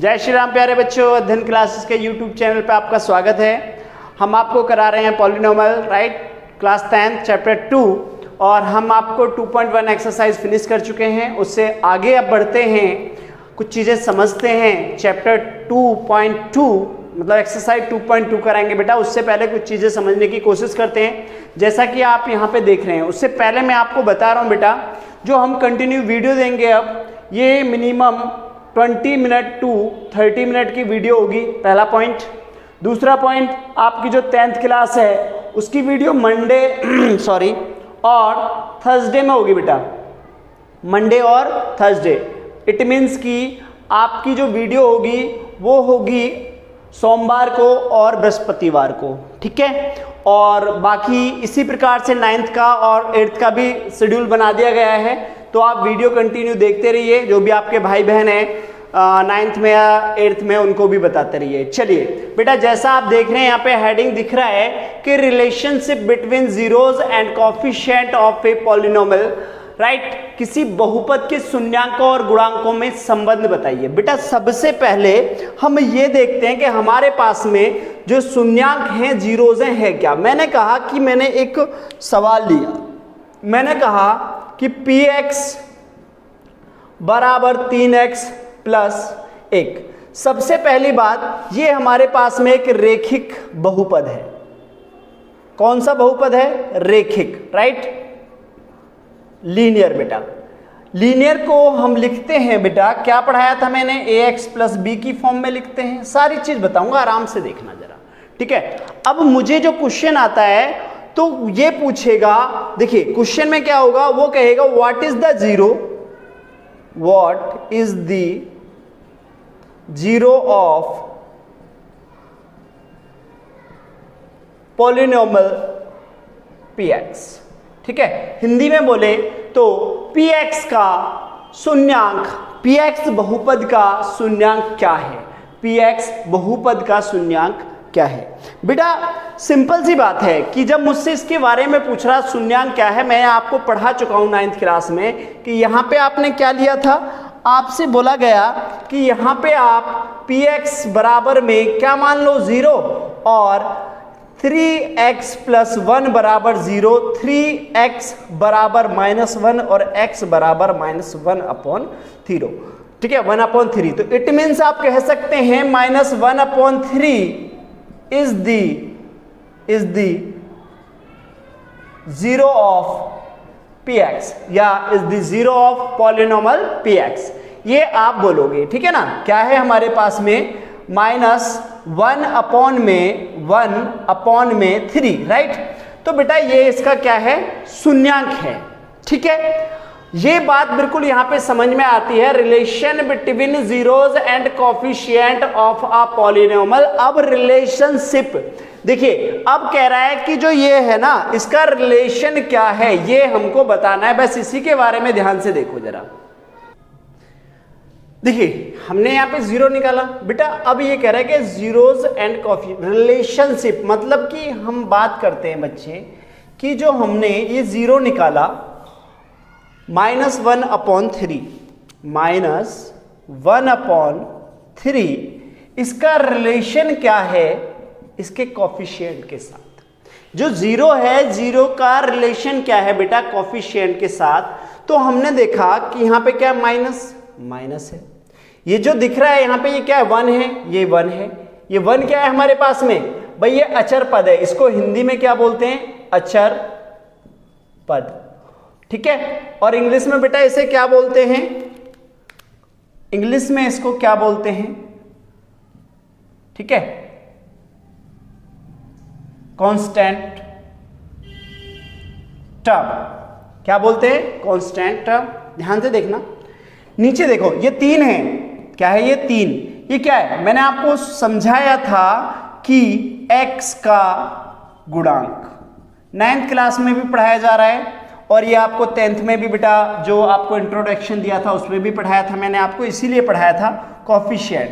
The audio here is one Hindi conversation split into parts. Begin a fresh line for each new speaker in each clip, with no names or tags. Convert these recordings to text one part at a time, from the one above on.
जय श्री राम प्यारे बच्चों, अध्ययन क्लासेस के YouTube चैनल पे आपका स्वागत है। हम आपको करा रहे हैं पॉलिनोमियल राइट क्लास 10 चैप्टर 2 और हम आपको 2.1 एक्सरसाइज फिनिश कर चुके हैं। उससे आगे अब बढ़ते हैं, कुछ चीज़ें समझते हैं। चैप्टर 2.2 मतलब एक्सरसाइज 2.2 कराएंगे बेटा। उससे पहले कुछ चीज़ें समझने की कोशिश करते हैं, जैसा कि आप यहाँ पे देख रहे हैं। उससे पहले मैं आपको बता रहा हूँ बेटा, जो हम कंटिन्यू वीडियो देंगे अब ये मिनिमम 20 मिनट टू 30 मिनट की वीडियो होगी, पहला पॉइंट। दूसरा पॉइंट, आपकी जो 10th क्लास है उसकी वीडियो मंडे और थर्सडे में होगी बेटा, मंडे और थर्सडे। इट मीन्स कि आपकी जो वीडियो होगी वो होगी सोमवार को और बृहस्पतिवार को, ठीक है। और बाकी इसी प्रकार से 9th का और 8th का भी शेड्यूल बना दिया गया है, तो आप वीडियो कंटिन्यू देखते रहिए। जो भी आपके भाई बहन हैं 9th में या 8th में, उनको भी बताते रहिए। चलिए बेटा, जैसा आप देख रहे हैं यहाँ पे हेडिंग दिख रहा है कि relationship between zeros and coefficient of a polynomial right, किसी बहुपद के शून्यांकों और गुणांकों में संबंध बताइए। बेटा सबसे पहले हम ये देखते हैं कि हमारे पास में जो शून्यांक हैं, जीरोज हैं क्या। मैंने कहा कि मैंने एक सवाल लिया, मैंने कहा कि px बराबर 3x प्लस 1। सबसे पहली बात, ये हमारे पास में एक रेखिक बहुपद है। कौन सा बहुपद है? रेखिक, राइट, लीनियर। बेटा लीनियर को हम लिखते हैं बेटा, क्या पढ़ाया था मैंने, ax प्लस b की फॉर्म में लिखते हैं। सारी चीज बताऊंगा, आराम से देखना जरा, ठीक है। अब मुझे जो क्वेश्चन आता है तो ये पूछेगा, देखिए क्वेश्चन में क्या होगा, वो कहेगा what is the zero, what is the zero of polynomial px, ठीक है। हिंदी में बोले तो px का शून्यांक, px बहुपद का शून्यांक क्या है, px बहुपद का शून्यांक क्या है। बेटा सिंपल सी बात है कि जब मुझसे इसके बारे में पूछ रहा शून्यांक क्या है, मैं आपको पढ़ा चुका हूं 9th क्लास में कि यहां पे आपने क्या लिया था, आपसे बोला गया कि यहां पे आप px बराबर में क्या मान लो 0 और 3x प्लस 1 बराबर 0, 3x बराबर -1 और x बराबर -1 अपॉन 0, ठीक है, 1/3। तो इट मीन्स आप कह सकते हैं -1/3 is the zero of px या is the zero of polynomial px, ये आप बोलोगे, ठीक है ना। क्या है हमारे पास में, -1/3, राइट। तो बेटा ये इसका क्या है, शून्यांक है, ठीक है। ये बात बिल्कुल यहां पे समझ में आती है, relation between zeros and coefficient of a polynomial. अब रिलेशनशिप देखिए, अब कह रहा है कि जो ये है ना, इसका रिलेशन क्या है ये हमको बताना है, बस इसी के बारे में ध्यान से देखो जरा। देखिए हमने यहाँ पे 0 निकाला बेटा। अब ये कह रहा है कि जीरोज एंड कोएफिशिएंट रिलेशनशिप, मतलब कि हम बात करते हैं बच्चे कि जो हमने ये 0 निकाला, -1/3 इसका रिलेशन क्या है इसके कोएफिशिएंट के साथ। जो 0 है, 0 का रिलेशन क्या है बेटा कोएफिशिएंट के साथ। तो हमने देखा कि यहाँ पे क्या माइनस है, ये जो दिख रहा है यहाँ पे ये क्या है, 1 है, ये 1 है। ये 1 क्या है हमारे पास में भाई, ये अचर पद है। इसको हिंदी में क्या बोलते हैं, अचर पद, ठीक है। और इंग्लिश में बेटा इसे क्या बोलते हैं, इंग्लिश में इसको क्या बोलते हैं, ठीक है, कांस्टेंट टर्म। क्या बोलते हैं, कांस्टेंट टर्म। ध्यान से देखना, नीचे देखो ये 3 है, क्या है ये 3, ये क्या है, मैंने आपको समझाया था कि x का गुणांक 9th क्लास में भी पढ़ाया जा रहा है और ये आपको 10th में भी बेटा जो आपको इंट्रोडक्शन दिया था उसमें भी पढ़ाया था मैंने आपको, इसीलिए पढ़ाया था कोएफिशिएंट,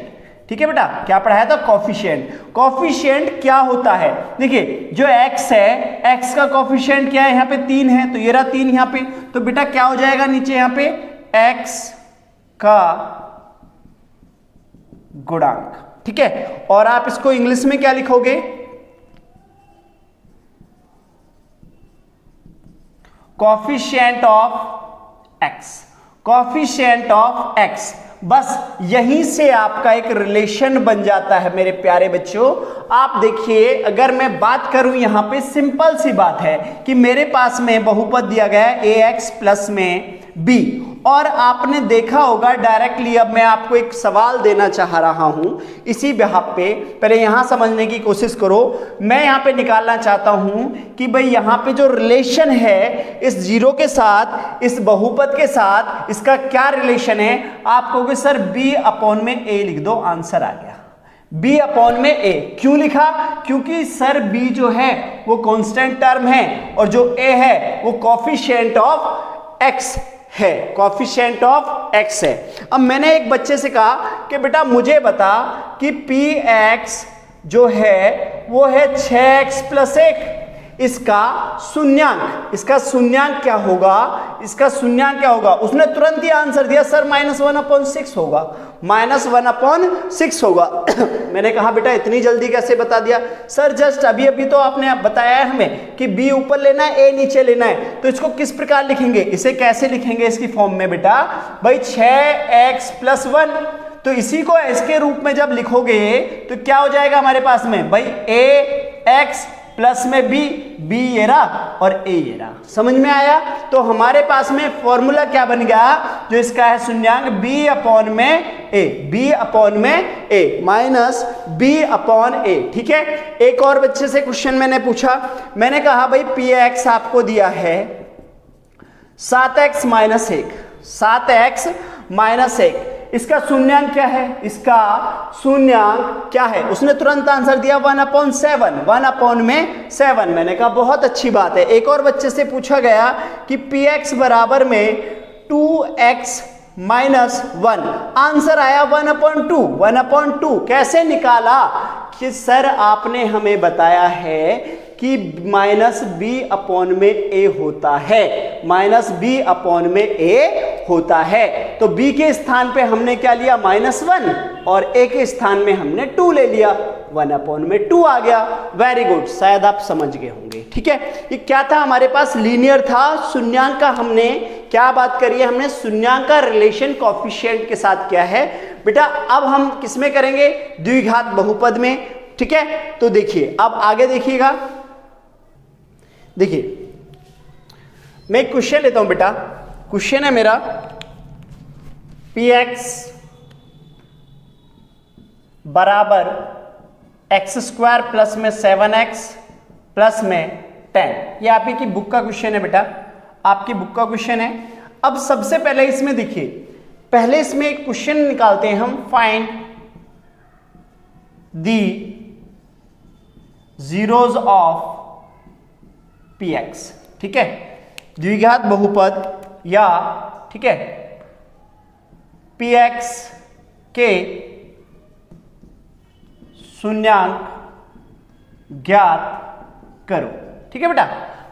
ठीक है बेटा। क्या पढ़ाया था, कोएफिशिएंट। कोएफिशिएंट क्या होता है, देखिए जो x है, x का कोएफिशिएंट क्या है, यहाँ पे 3 है, तो ये रहा 3 यहाँ पे। तो बेटा क्या हो जाएगा नीचे यहाँ पे, x का गुणांक, ठीक है। और आप इसको इंग्लिश में क्या लिखोगे, coefficient of x, coefficient of x. बस यहीं से आपका एक रिलेशन बन जाता है मेरे प्यारे बच्चों। आप देखिए, अगर मैं बात करूं यहां पे, सिंपल सी बात है कि मेरे पास में बहुपद दिया गया है ax प्लस में b, और आपने देखा होगा डायरेक्टली, अब मैं आपको एक सवाल देना चाह रहा हूं इसी बिहाफ पे, पहले यहां समझने की कोशिश करो। मैं यहां पे निकालना चाहता हूं कि भाई यहां पे जो रिलेशन है इस जीरो के साथ, इस बहुपद के साथ, इसका क्या रिलेशन है। आप कहोगे सर b अपॉन में a लिख दो, आंसर आ गया b अपॉन में a। क्यों लिखा, क्योंकि सर b जो है वो कांस्टेंट टर्म है और जो a है वो कोफिशिएंट ऑफ x है, कोफिशिएंट ऑफ x है। अब मैंने एक बच्चे से कहा कि बेटा मुझे बता कि px जो है वो है 6x प्लस 1, इसका शून्यांक, इसका शून्यांक क्या होगा, इसका शून्यांक क्या होगा। उसने तुरंत ही आंसर दिया सर -1/6 होगा, -1/6 होगा। मैंने कहा बेटा इतनी जल्दी कैसे बता दिया। सर जस्ट अभी अभी तो आपने बताया है हमें कि b ऊपर लेना है, a नीचे लेना है, तो इसको किस प्रकार लिखेंगे, इसे कैसे लिखेंगे इसकी फॉर्म में बेटा, भाई 6x प्लस 1। तो इसी को इसके रूप में जब लिखोगे तो क्या हो जाएगा हमारे पास में, भाई ax प्लस में b ये रहा और a ये रहा। समझ में आया। तो हमारे पास में फॉर्मूला क्या बन गया, जो इसका है शून्यांक b अपॉन में a, b अपॉन में a minus b upon a, ठीक है। एक और बच्चे से क्वेश्चन मैंने पूछा, मैंने कहा भाई px आपको दिया है 7x माइनस 1, 7x माइनस 1, इसका शून्यांक क्या है, इसका शून्यांक क्या है। उसने तुरंत आंसर दिया 1/7, 1 अपॉन में 7। मैंने कहा बहुत अच्छी बात है। एक और बच्चे से पूछा गया कि px बराबर में 2x माइनस 1, आंसर आया 1/2, 1/2। कैसे निकाला कि सर आपने हमें बताया है कि माइनस b अपॉन में a होता है, माइनस b अपॉन में a होता है। तो b के स्थान पे हमने क्या लिया, -1, और a के स्थान में हमने 2 ले लिया, 1 अपॉन में 2 आ गया। वेरी गुड, शायद आप समझ गए होंगे, ठीक है। ये क्या था हमारे पास, लीनियर था। शून्यांक का हमने क्या बात करी है, हमने शून्यांक का रिलेशन कोफिशिएंट के साथ किया है बेटा। अब हम किस में करेंगे, द्विघात बहुपद में, ठीक है। तो देखिए अब आगे देखिएगा, देखिए मैं एक क्वेश्चन लेता हूं बेटा। क्वेश्चन है मेरा px बराबर x² प्लस में 7x प्लस में 10। ये आप ही की बुक का क्वेश्चन है बेटा, आपकी बुक का क्वेश्चन है। अब सबसे पहले इसमें देखिए, पहले इसमें एक क्वेश्चन निकालते हैं हम, find the zeros of px, ठीक है। द्विघात बहुपद या, ठीक है, px के शून्यांक ज्ञात करो, ठीक है बेटा।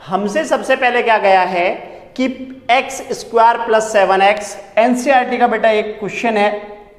हमसे सबसे पहले क्या गया है कि x² प्लस 7x, एनसीईआरटी का बेटा एक क्वेश्चन है,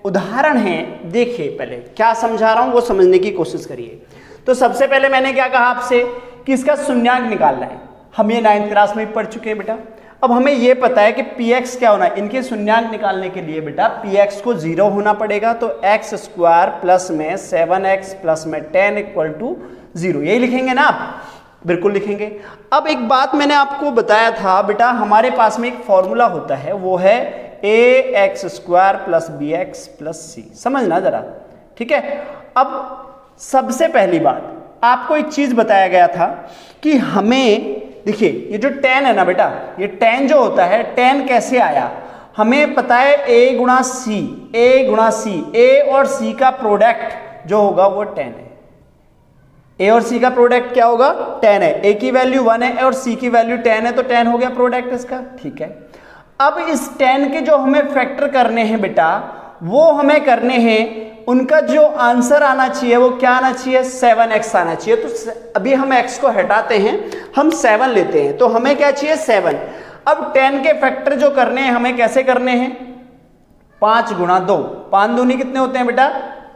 उदाहरण है। देखिए पहले क्या समझा रहा हूं वो समझने की कोशिश करिए। तो सबसे पहले मैंने क्या कहा आपसे कि इसका शून्यांक निकालना है। हम ये 9th क्लास में पढ़ चुके हैं बेटा। अब हमें ये पता है कि px क्या होना है, इनके शून्यांक निकालने के लिए बेटा px को 0 होना पड़ेगा। तो x² प्लस में 7x प्लस में 10 इक्वल टू 0, यही लिखेंगे ना आप, बिल्कुल लिखेंगे। अब एक बात मैंने आपको बताया था बेटा, हमारे पास में एक फॉर्मूला होता है, वो है ax² plus bx plus c, समझना जरा, ठीक है। अब सबसे पहली बात आपको एक चीज बताया गया था कि हमें, देखिए ये जो 10 है ना बेटा, ये 10 जो होता है, 10 कैसे आया, हमें पता है a गुणा c, a गुणा c, a और c का प्रोडक्ट जो होगा वो 10 है। a और c का प्रोडक्ट क्या होगा, 10 है। a की वैल्यू 1 है और c की वैल्यू 10 है, तो 10 हो गया प्रोडक्ट इसका, ठीक है। अब इस 10 के जो हमें फैक्टर करने हैं बेटा, वो हमें करने हैं, उनका जो आंसर आना चाहिए वो क्या आना चाहिए, 7x आना चाहिए। तो अभी हम x को हटाते हैं, हम 7 लेते हैं, तो हमें क्या चाहिए, 7। अब 10 के फैक्टर जो करने हैं हमें कैसे करने हैं, 5 गुणा 2, 5 दूनी कितने होते हैं बेटा,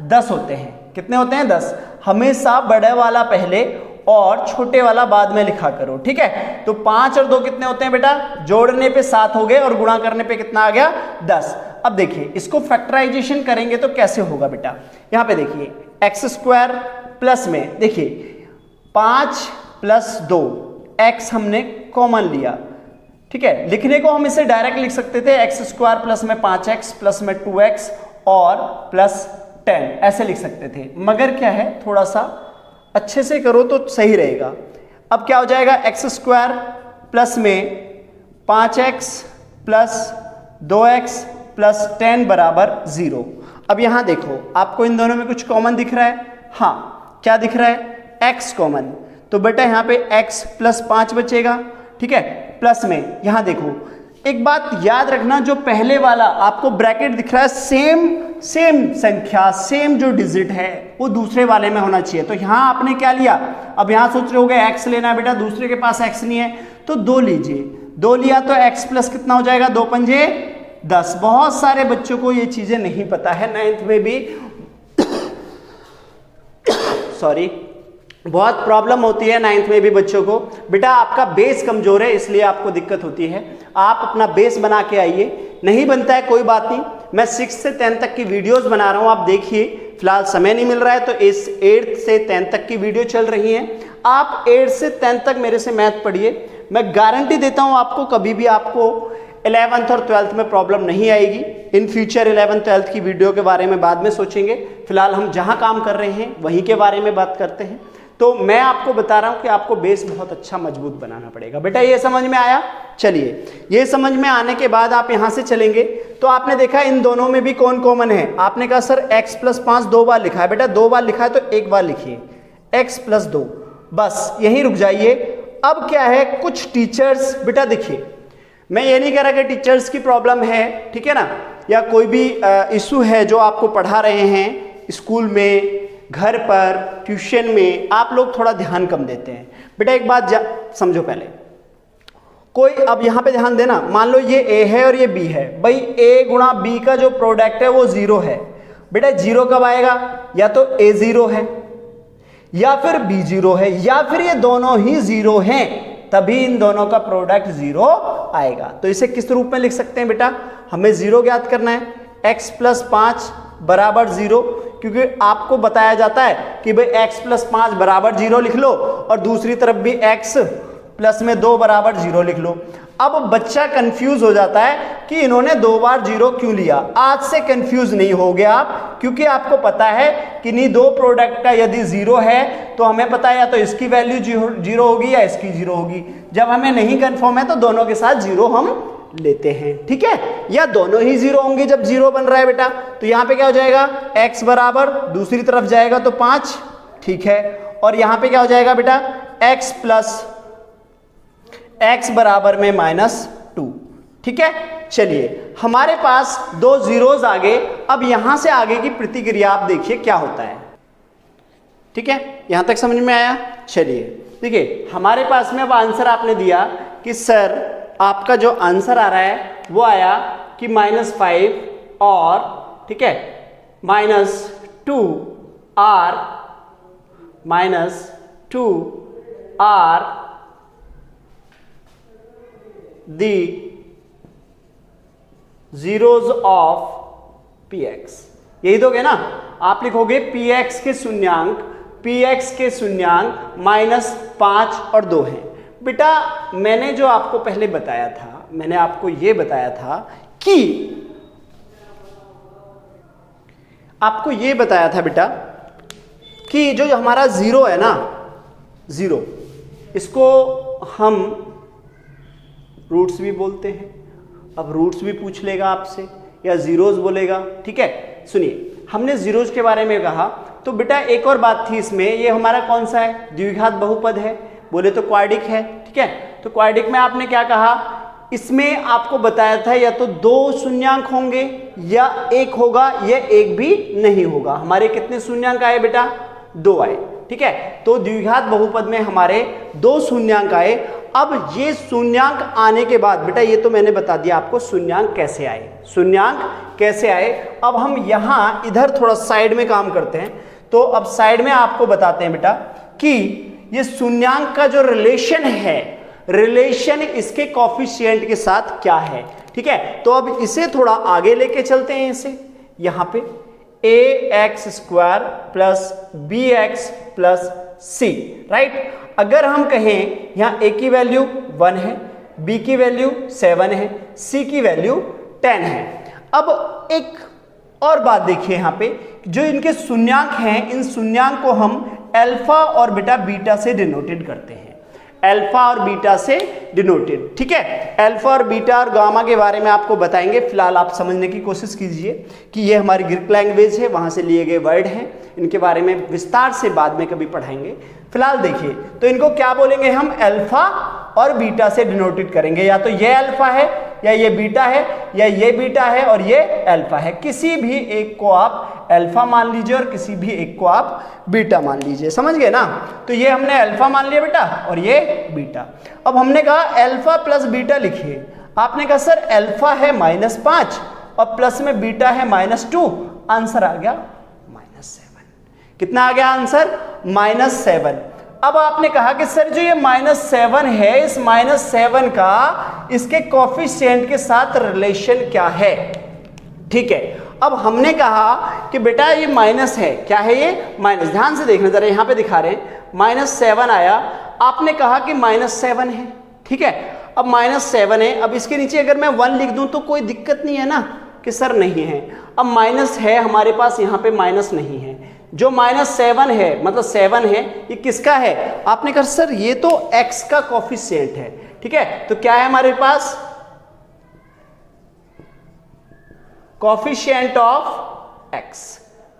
10 होते हैं। कितने होते हैं? 10। हमेशा बड़े वाला पहले और छोटे वाला बाद में लिखा करो, ठीक है। तो 5 और 2 कितने होते हैं बेटा? जोड़ने पे 7 हो गए और गुणा करने पे कितना आ गया? 10। अब देखिए इसको फैक्टराइजेशन करेंगे तो कैसे होगा बेटा? यहां पे देखिए एक्स स्क्वायर प्लस में देखिए 5 + 2 एक्स हमने कॉमन लिया, ठीक है। लिखने को हम इसे डायरेक्ट लिख सकते थे एक्स स्क्वायर प्लस में 5x प्लस में 2x और प्लस 10 ऐसे लिख सकते थे, मगर क्या है थोड़ा सा अच्छे से करो तो सही रहेगा। अब क्या हो जाएगा? एक्स स्क्वायर प्लस में 5x प्लस 2x प्लस 10 बराबर 0। अब यहां देखो आपको इन दोनों में कुछ कॉमन दिख रहा है? हाँ, क्या दिख रहा है? x common. तो बेटा यहां पे x प्लस 5 बचेगा, ठीक है। प्लस में यहां देखो एक बात याद रखना, जो पहले वाला आपको ब्रैकेट दिख रहा है सेम संख्या, सेम जो डिजिट है वो दूसरे वाले में होना चाहिए। तो यहां आपने क्या लिया? अब यहां सोच रहे होगे x लेना है बेटा, दूसरे के पास x नहीं है तो 2 लीजिए। 2 लिया तो x प्लस कितना हो जाएगा? 2 पंजे 10। बहुत सारे बच्चों को ये चीजें नहीं पता है, 9th में भी सॉरी बहुत प्रॉब्लम होती है 9th में भी बच्चों को। बेटा आपका बेस कमजोर है इसलिए आपको दिक्कत होती है। आप अपना बेस बना के आइए, नहीं बनता है कोई बात नहीं, मैं 6 से 10 तक की वीडियोस बना रहा हूं, आप देखिए। फिलहाल समय नहीं मिल रहा है तो इस 8 से 10 तक की वीडियो चल रही है। आप 8 से 10 तक मेरे से मैथ पढ़िए, मैं गारंटी देता हूं आपको कभी भी आपको 11th और 12th में प्रॉब्लम नहीं आएगी। इन फ्यूचर 11th 12th की वीडियो के बारे में बाद में सोचेंगे, फिलहाल हम जहां काम कर रहे हैं वहीं के बारे में बात करते हैं। तो मैं आपको बता रहा हूं कि आपको बेस बहुत अच्छा मजबूत बनाना पड़ेगा। बेटा ये समझ में आया? चलिए, ये समझ में आने के बाद आप यहां से चलेंगे तो आपने देखा इन दोनों में भी कौन कॉमन है? आपने कहा सर x प्लस 5 2 बार लिखा है। बेटा 2 बार लिखा है तो 1 बार लिखिए x प्लस 2, बस यहीं रुक जाइए। अब क्या है, कुछ टीचर्स बेटा देखिए, मैं ये नहीं कह रहा कि टीचर्स की प्रॉब्लम है, ठीक है ना, या कोई भी इशू है जो आपको पढ़ा रहे हैं स्कूल में, घर पर, ट्यूशन में, आप लोग थोड़ा ध्यान कम देते हैं। बेटा एक बात समझो पहले, कोई अब यहां पे ध्यान देना, मान लो ये a है और ये b है, भाई a गुणा b का जो प्रोडक्ट है वो 0 है। बेटा 0 कब आएगा? या तो a 0 है या फिर b 0 है या फिर ये दोनों ही 0 हैं, तभी इन दोनों का प्रोडक्ट 0 आएगा। तो इसे किस रूप में लिख सकते हैं बेटा? हमें 0 ज्ञात करना है, x प्लस 5 बराबर 0, क्योंकि आपको बताया जाता है कि भाई x प्लस 5 बराबर 0 लिख लो और दूसरी तरफ भी x प्लस में 2 बराबर 0 लिख लो। अब बच्चा कंफ्यूज हो जाता है कि इन्होंने 2 बार 0 क्यों लिया। आज से कंफ्यूज नहीं हो गया आप, क्योंकि आपको पता है कि नहीं दो प्रोडक्ट का यदि 0 है तो हमें पता है या तो इसकी वैल्यू 0 होगी या इसकी 0 होगी। जब हमें नहीं कंफर्म है तो दोनों के साथ 0 हम लेते हैं, ठीक है, या दोनों ही 0 होंगे जब 0 बन रहा है बेटा। तो यहां पे क्या हो जाएगा? x बराबर दूसरी तरफ जाएगा तो 5, ठीक है, और यहां पे क्या हो जाएगा बेटा? x प्लस x बराबर में -2, ठीक है। चलिए हमारे पास 2 जीरोस आ गए। अब यहां से आगे की प्रतिक्रिया आप देखिए क्या होता है, ठीक है, यहां तक समझ में आया? चलिए देखिए हमारे पास में अब आंसर आपने दिया कि सर आपका जो आंसर आ रहा है वो आया कि -5 और, ठीक है, -2r the zeros of px, यही दोगे ना? आप लिखोगे px के शून्यांक -5 और 2 हैं। बेटा मैंने जो आपको पहले बताया था, मैंने आपको ये बताया था कि आपको ये बताया था बेटा कि जो हमारा 0 है ना, 0, इसको हम रूट्स भी बोलते हैं। अब रूट्स भी पूछ लेगा आपसे या जीरोस बोलेगा, ठीक है। सुनिए, हमने जीरोस के बारे में कहा तो बेटा एक और बात थी इसमें, ये हमारा कौन सा है? द्विघात बहुपद है, बोले तो क्वाड्रिक है, ठीक है। तो क्वाड्रिक में आपने क्या कहा? इसमें आपको बताया था या तो 2 शून्यांक होंगे या 1 होगा, या 1 भी नहीं होगा। हमारे कितने शून्यांक आए बेटा? 2 आए। ठीक है। तो द्विघात बहुपद में हमारे 2 शून्यांक आए। अब ये शून्यांक आने के बाद बेटा ये तो मैंने बता दिया आपको शून्यांक कैसे आए, शून्यांक कैसे आए। अब हम यहाँ इधर थोड़ा साइड में काम करते हैं। तो अब साइड में आपको बताते हैं बेटा कि ये शून्यांक का जो रिलेशन है, रिलेशन इसके कॉफिशिएंट के साथ क्या है, ठीक है। तो अब इसे थोड़ा आगे लेके चलते हैं, इसे यहाँ पे ax square plus bx plus c, right. अगर हम कहें यहाँ a की वैल्यू 1 है, b की वैल्यू 7 है, c की वैल्यू 10 है। अब एक और बात देखिए यहाँ पे, जो इनके शून्यांक हैं, इन शून्यांक को हम अल्फा और बेटा बीटा से डिनोटेड करते हैं, अल्फा और बीटा से डिनोटेड, ठीक है। अल्फा और बीटा और गामा के बारे में आपको बताएंगे, फिलहाल आप समझने की कोशिश कीजिए कि ये हमारी ग्रीक लैंग्वेज है, वहां से लिए गए वर्ड हैं, इनके बारे में विस्तार से बाद में कभी पढ़ाएंगे। फिलहाल देखिए, तो इनको क्या बोलेंगे हम, अल्फा और बीटा से डिनोटेड करेंगे। या तो ये अल्फा है या ये बीटा है, या ये बीटा है और ये अल्फा है। किसी भी एक को आप अल्फा मान लीजिए और किसी भी एक को आप बीटा मान लीजिए, समझ गए ना। तो ये हमने अल्फा मान लिया बेटा और ये बीटा। अब हमने कहा अल्फा प्लस बीटा लिखिए। आपने कहा सर अल्फा है -5 और प्लस में बीटा है -2, आंसर आ गया -7। कितना आ गया आंसर, -7। अब आपने कहा कि सर जो ये -7 है, इस -7 का इसके कॉफिशिएंट के साथ रिलेशन क्या है, ठीक है। अब हमने कहा कि बेटा ये माइनस है, क्या है ये माइनस, ध्यान से देखना जरा, यहाँ पे दिखा रहे हैं -7 आया। आपने कहा कि -7 है, ठीक है। अब -7 है, अब इसके नीचे अगर मैं 1 लिख दूं तो कोई दिक्कत नहीं है ना कि सर नहीं है। अब माइनस है हमारे पास, यहाँ पे माइनस नहीं है। जो -7 है मतलब 7 है, ये किसका है, आपने कहा सर ये तो x का कॉफिशिएंट है, ठीक है। तो क्या है हमारे पास, coefficient of x,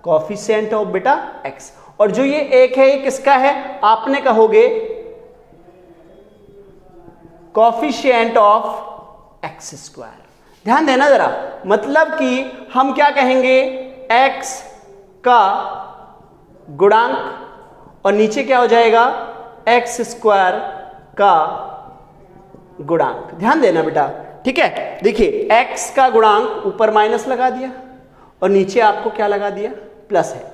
coefficient of beta x। और जो ये 1 है ये किसका है, आपने कहोगे कॉफिशिएंट ऑफ x स्क्वायर। ध्यान देना जरा, मतलब कि हम क्या कहेंगे, x का गुणांक और नीचे क्या हो जाएगा, x स्क्वायर का गुणांक। ध्यान देना बेटा, ठीक है। देखिए x का गुणांक ऊपर माइनस लगा दिया और नीचे आपको क्या लगा दिया, प्लस है।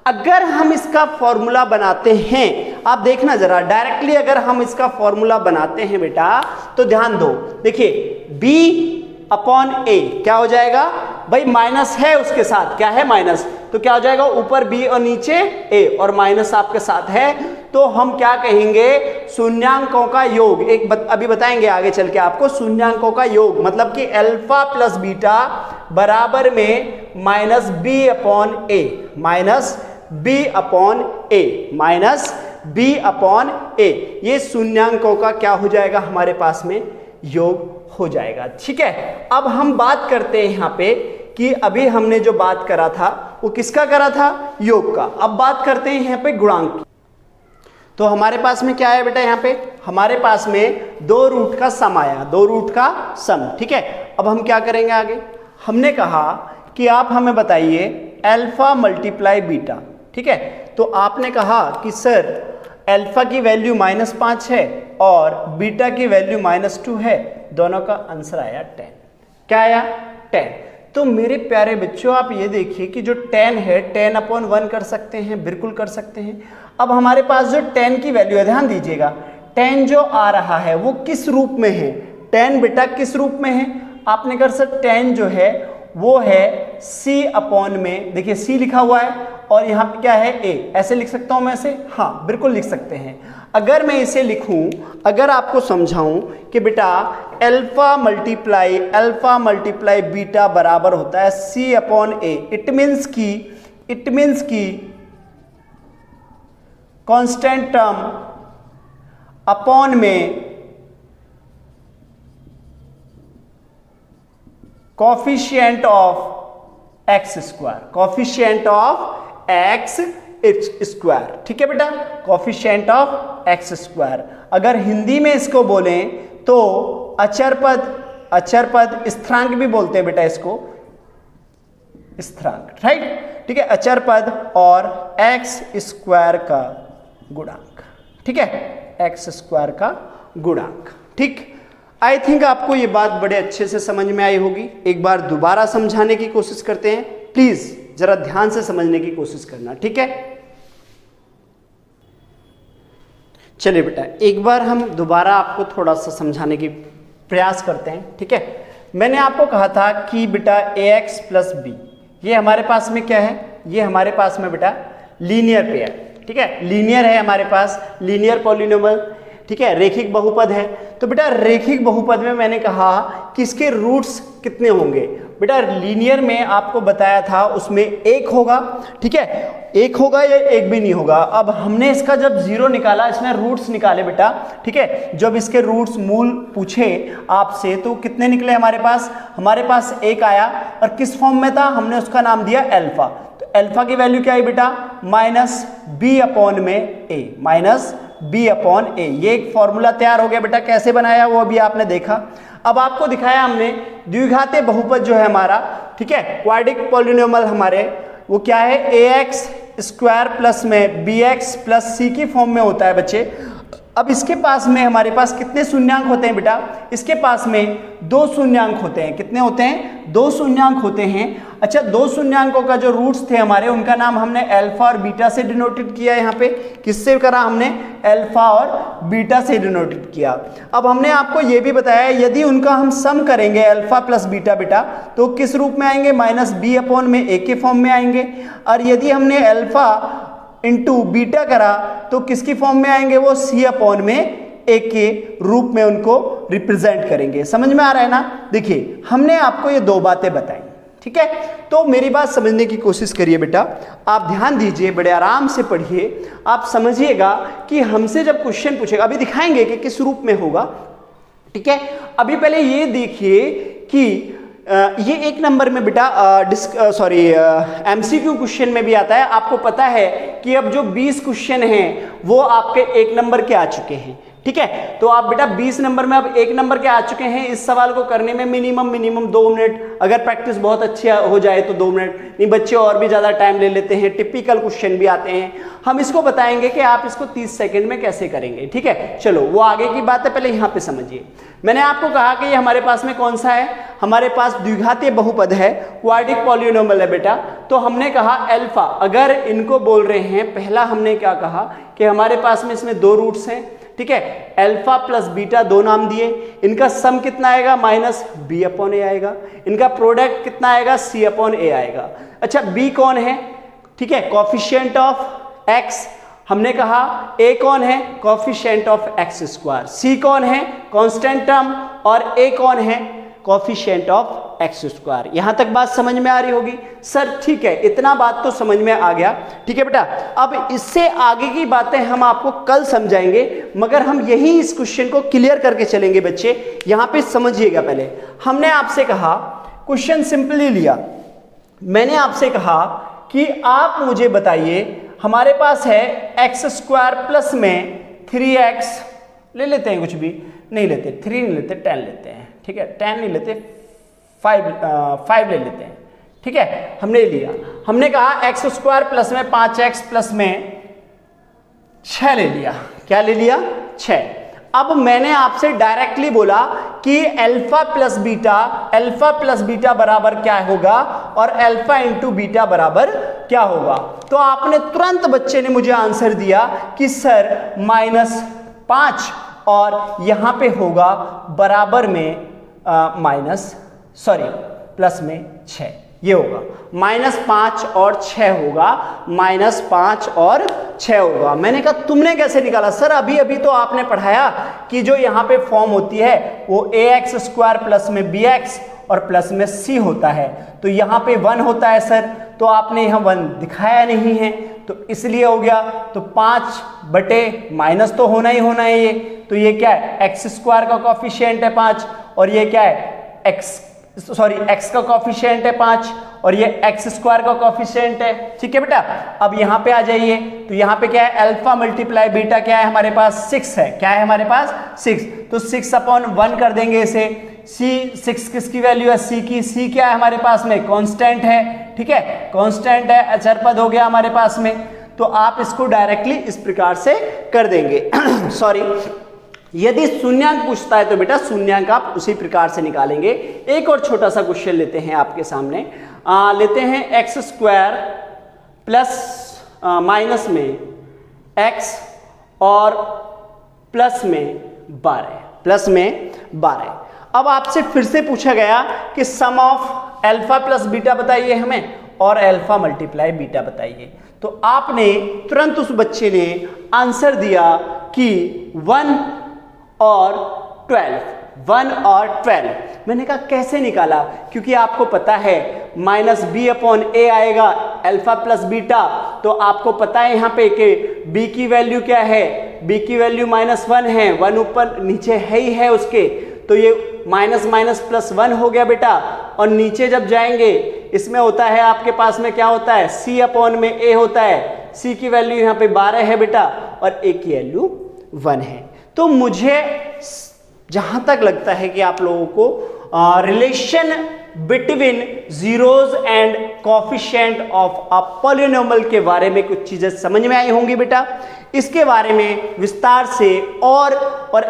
अगर हम इसका फॉर्मूला बनाते हैं, आप देखना जरा, डायरेक्टली अगर हम इसका फॉर्मूला बनाते हैं बेटा तो ध्यान दो, देखिए b/a क्या हो जाएगा भाई, माइनस है उसके साथ, क्या है माइनस, तो क्या हो जाएगा ऊपर b और नीचे a और माइनस आपके साथ है, तो हम क्या कहेंगे, शून्यांकों का योग। अभी बताएंगे आगे चल के आपको, शून्यांकों का योग मतलब कि अल्फा प्लस बीटा बराबर में -b/a, -b/a, ये शून्यांकों का क्या हो जाएगा हमारे पास में, योग हो जाएगा, ठीक है। अब हम बात करते हैं यहाँ पे कि अभी हमने जो बात करा था वो किसका करा था, योग का। अब बात करते हैं यहाँ पे गुणांक की। तो हमारे पास में क्या है बेटा, यहाँ पे हमारे पास में 2 रूट का सम आया, 2 रूट का सम, ठीक है। अब हम क्या करेंगे आगे, हमने कहा कि आप हमें बताइए अल्फा मल्टीप्लाई बीटा, ठीक है। तो आपने कहा कि सर अल्फा की वैल्यू -5 है और बीटा की वैल्यू -2 है, दोनों का आंसर आया 10। क्या आया, 10। तो मेरे प्यारे बच्चों आप ये देखिए कि जो 10 है 10/1 कर सकते हैं, बिल्कुल कर सकते हैं। अब हमारे पास जो 10 की वैल्यू है, ध्यान दीजिएगा, 10 जो आ रहा है वो किस रूप में है, 10 बेटा किस रूप में है, आपने कहा सर 10 जो है वो है c/, में देखिए c लिखा हुआ है और यहाँ पे क्या है a, ऐसे लिख सकता हूँ मैं इसे, हाँ बिल्कुल लिख सकते हैं। अगर मैं इसे लिखूं, अगर आपको समझाऊं कि बेटा अल्फा मल्टीप्लाई बीटा बराबर होता है c/a, इट मीन्स की कांस्टेंट टर्म अपॉन में coefficient of x square, coefficient of x square, ठीक है बेटा, कॉफिशिएंट ऑफ x स्क्वायर। अगर हिंदी में इसको बोलें तो अचर पद स्थिरांक भी बोलते हैं बेटा इसको, स्थिरांक, राइट, ठीक है, अचर पद और x स्क्वायर का गुणांक, ठीक है, एक्स स्क्वायर का गुणांक। ठीक, आई थिंक आपको ये बात बड़े अच्छे से समझ में आई होगी। एक बार दोबारा समझाने की कोशिश करते हैं, प्लीज जरा ध्यान से समझने की कोशिश करना, ठीक है। चलिए बेटा, एक बार हम दोबारा आपको थोड़ा सा समझाने की प्रयास करते हैं, ठीक है। मैंने आपको कहा था कि बेटा ax प्लस बी, ये हमारे पास में क्या है, ये हमारे पास में बेटा लीनियर पेयर, ठीक है, लीनियर है हमारे पास, लीनियर पॉलिनोमियल, ठीक है, रेखिक बहुपद है। तो बेटा रेखिक बहुपद में मैंने कहा कि इसके रूट्स कितने होंगे। बेटा लीनियर में आपको बताया था उसमें एक होगा, ठीक है, एक होगा या एक भी नहीं होगा। अब हमने इसका जब जीरो निकाला, इसमें रूट्स निकाले बेटा, ठीक है, जब इसके रूट्स मूल पूछे आपसे तो कितने निकले हमारे पास एक आया, और किस फॉर्म में था, हमने उसका नाम दिया अल्फा। तो अल्फा की वैल्यू क्या आई बेटा, माइनस बी अपॉन में ए, माइनस बी अपॉन ए। ये एक फॉर्मूला तैयार हो गया बेटा, कैसे बनाया वो अभी आपने देखा। अब आपको दिखाया हमने द्विघातीय बहुपद जो है हमारा, ठीक है, क्वाड्रिक पॉलिनोमियल हमारे, वो क्या है, ax स्क्वायर प्लस में bx प्लस c की फॉर्म में होता है बच्चे। अब इसके पास में हमारे पास कितने शून्यांक होते हैं बेटा, इसके पास में दो शून्यांक होते हैं। कितने होते हैं, दो शून्यांक होते हैं। अच्छा, दो शून्यांकों का जो रूट्स थे हमारे, उनका नाम हमने अल्फा और बीटा से डिनोटेड किया। यहाँ पे किससे करा हमने, अल्फा और बीटा से डिनोटेड किया। अब हमने आपको ये भी बताया यदि उनका हम सम करेंगे अल्फा प्लस बीटा बेटा, तो किस रूप में आएंगे, माइनस बी अपॉन में ए के फॉर्म में आएंगे। और यदि हमने अल्फा इंटू बीटा करा तो किसकी फॉर्म में आएंगे, वो सी अपॉन में ए के रूप में उनको रिप्रेजेंट करेंगे। समझ में आ रहा है ना। देखिए हमने आपको ये दो बातें बताई, ठीक है, तो मेरी बात समझने की कोशिश करिए बेटा, आप ध्यान दीजिए, बड़े आराम से पढ़िए, आप समझिएगा कि हमसे जब क्वेश्चन पूछेगा, अभी दिखाएंगे कि किस रूप में होगा, ठीक है। अभी पहले ये देखिए कि ये एक नंबर में बेटा एमसीक्यू क्वेश्चन में भी आता है। आपको पता है कि अब जो 20 क्वेश्चन हैं वो आपके एक नंबर के आ चुके हैं, ठीक है। तो आप बेटा 20 नंबर में अब एक नंबर के आ चुके हैं। इस सवाल को करने में मिनिमम 2 मिनट, अगर प्रैक्टिस बहुत अच्छी हो जाए तो 2 मिनट, नहीं बच्चे और भी ज़्यादा टाइम ले लेते हैं, टिपिकल क्वेश्चन भी आते हैं। हम इसको बताएंगे कि आप इसको 30 सेकंड में कैसे करेंगे, ठीक है। चलो वो आगे की बात है, पहले यहाँ पे समझिए। मैंने आपको कहा कि ये हमारे पास में कौन सा है, हमारे पास द्विघातीय बहुपद है, क्वाड्रिक पॉलिनोमियल है बेटा। तो हमने कहा अल्फा, अगर इनको बोल रहे हैं, पहला हमने क्या कहा कि हमारे पास में इसमें दो रूट्स हैं, ठीक है, अल्फा प्लस बीटा दो नाम दिए, इनका सम कितना आएगा, माइनस बी अपॉन ए आएगा, इनका प्रोडक्ट कितना आएगा, सी अपॉन ए आएगा। अच्छा, बी कौन है, ठीक है, कोफिशिएंट ऑफ एक्स, हमने कहा ए कौन है, कोफिशिएंट ऑफ एक्स स्क्वायर, सी कौन है, कांस्टेंट टर्म, और ए कौन है, कोफिशिएंट ऑफ एक्स स्क्वायर। यहां तक बात समझ में आ रही होगी सर, ठीक है, इतना बात तो समझ में आ गया, ठीक है बेटा। अब इससे आगे की बातें हम आपको कल समझाएंगे, मगर हम यही इस क्वेश्चन को क्लियर करके चलेंगे बच्चे। यहां पे समझिएगा, पहले हमने आपसे कहा, क्वेश्चन सिंपली लिया, मैंने आपसे कहा कि आप मुझे बताइए, हमारे पास है एक्स स्क्वायर प्लस में 3x, ले लेते हैं, कुछ भी नहीं लेते, 3 नहीं लेते, 10 लेते हैं, ठीक है, 10 नहीं लेते, 5 ले लेते हैं, ठीक है, हमने लिया। हमने कहा एक्स स्क्वायर प्लस में 5x प्लस में 6 ले लिया। क्या ले लिया, 6। अब मैंने आपसे डायरेक्टली बोला कि अल्फा प्लस बीटा बराबर क्या होगा, और अल्फा इंटू बीटा बराबर क्या होगा। तो आपने तुरंत, बच्चे ने मुझे आंसर दिया कि सर -5, और यहां पे होगा बराबर में प्लस में 6, ये होगा -5 और 6 होगा, -5 और 6 होगा। मैंने कहा तुमने कैसे निकाला सर, अभी तो आपने पढ़ाया कि जो यहाँ पे फॉर्म होती है वो ax स्क्वायर प्लस में bx और प्लस में c होता है, तो यहाँ पे 1 होता है सर, तो आपने यहाँ 1 दिखाया नहीं है, तो इसलिए हो गया। तो 5 बटे माइनस तो होना ही होना है ये, तो ये क्या है, एक्स स्क्वायर का कोफिशिएंट है 5, और ये क्या है, एक्स का कोफिशिएंट है 5, और ये एक्स स्क्वायर का कोफिशिएंट है, ठीक है बेटा। अब यहाँ पे आ जाइए, तो यहाँ पे क्या है, अल्फा मल्टीप्लाई बीटा क्या है हमारे पास, 6 है, क्या है हमारे पास 6, तो 6 अपॉन 1 कर देंगे इसे। C6 किसकी वैल्यू है, C की, C क्या है हमारे पास में, कांस्टेंट है, ठीक है, कांस्टेंट है, अचर पद हो गया हमारे पास में। तो आप इसको डायरेक्टली इस प्रकार से कर देंगे सॉरी, यदि शून्यांक पूछता है तो बेटा शून्यांक आप उसी प्रकार से निकालेंगे। एक और छोटा सा क्वेश्चन लेते हैं आपके सामने, लेते हैं एक्स स्क्वायर प्लस माइनस में x और प्लस में 12। अब आपसे फिर से पूछा गया कि सम ऑफ अल्फा प्लस बीटा बताइए हमें और अल्फा मल्टीप्लाई बीटा बताइए। तो आपने तुरंत उस बच्चे ने आंसर दिया कि 1 और 12। मैंने कहा कैसे निकाला, क्योंकि आपको पता है -b/a आएगा अल्फा प्लस बीटा, तो आपको पता है यहाँ पे कि b की वैल्यू क्या है, b की वैल्यू -1 है, 1 ऊपर नीचे है ही है उसके, तो ये -+1 हो गया बेटा। और नीचे जब जाएंगे इसमें होता है आपके पास में क्या होता है, c/a होता है, c की वैल्यू यहाँ पे 12 है बेटा और a की वैल्यू 1 है। तो मुझे जहां तक लगता है कि आप लोगों को relation between zeros and coefficient of a polynomial के बारे में कुछ चीजें समझ में आई होंगी बेटा। इसके बारे में विस्तार से और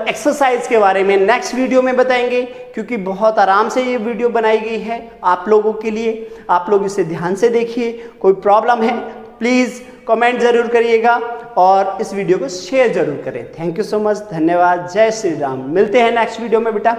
एक्सरसाइज के बारे में नेक्स्ट वीडियो में बताएंगे, क्योंकि बहुत आराम से ये वीडियो बनाई गई है आप लोगों के लिए। आप लोग इसे ध्यान से देखिए, कोई प्रॉब्लम है प्लीज कमेंट जरूर करिएगा और इस वीडियो को शेयर जरूर करें। थैंक यू सो मच, धन्यवाद, जय श्री राम। मिलते हैं नेक्स्ट वीडियो में बेटा।